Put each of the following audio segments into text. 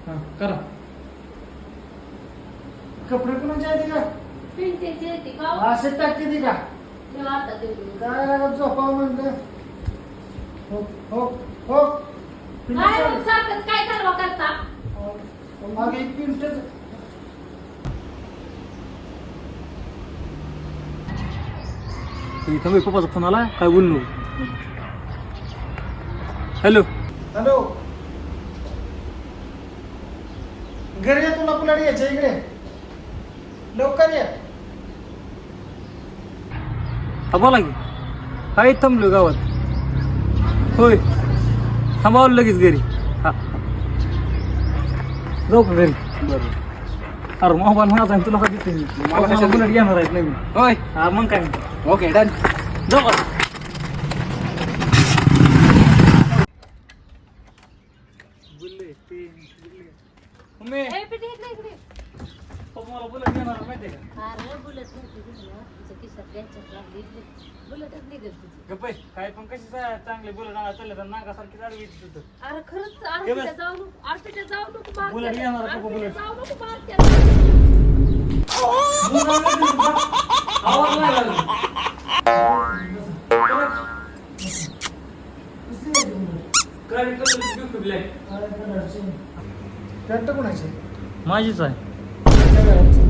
हा करा. कपडे कोणाचे आहेत का? पिंटेची येते का? असे टाकते ती का? मी आता तेवढी. काय लागत झोपावं म्हणतं. हो हो हो काय मग सारखंच काय करवा करता? मागे एक पिंटच. इथं मी पप्पाचा फोन आला काय बोललो. हॅलो हॅलो घरी ये, तुला कुलाडी यायच्या इकडे लवकर ये. हा बोला की काय थांबलो गावात. होय थांबावं लगेच घरी. हा जाऊ का घरी. बरोबर. अरे मोबाईल माझा आहे, तुला का दिसते मी. मला कशाला बुलेट घेणार आहेत नवीन. होय. हा मग काय ओके डन. जाऊ का. मम्मी ए, पिंटे इकडे इकडे. पप्पा मला बुलेट घेणार आहे, माहिती आहे का. अरे बुलेट नव्हती घेतलं. तिच्या खिशात घ्यायच्यात लागली इकडे. बुलेटच निघत तुझी. गप्प आहे. काय पण कशी चांगले बुलेट आणा चालले तर नाकासारखी जाडवी तिथं. अरे खरंच घे आरतीला बस. जाऊ नको. आरतीला जाऊ नको मारत्याला. बुलेट घेणार आहे, पप्पा आरतीला बुलेट. जाऊ नको मारत्याला. आवाज नाही लागला. गाडी कलरची गिफ्ट ब्लॅक. पॅन्ट कोणाची? माझीच आहे. त्या घराची.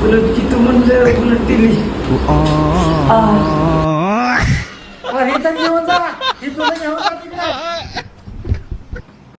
बुलेट किती म्हणलं बुलेट दिली. हे तर घेऊन जा, हे तुला घेऊन जा.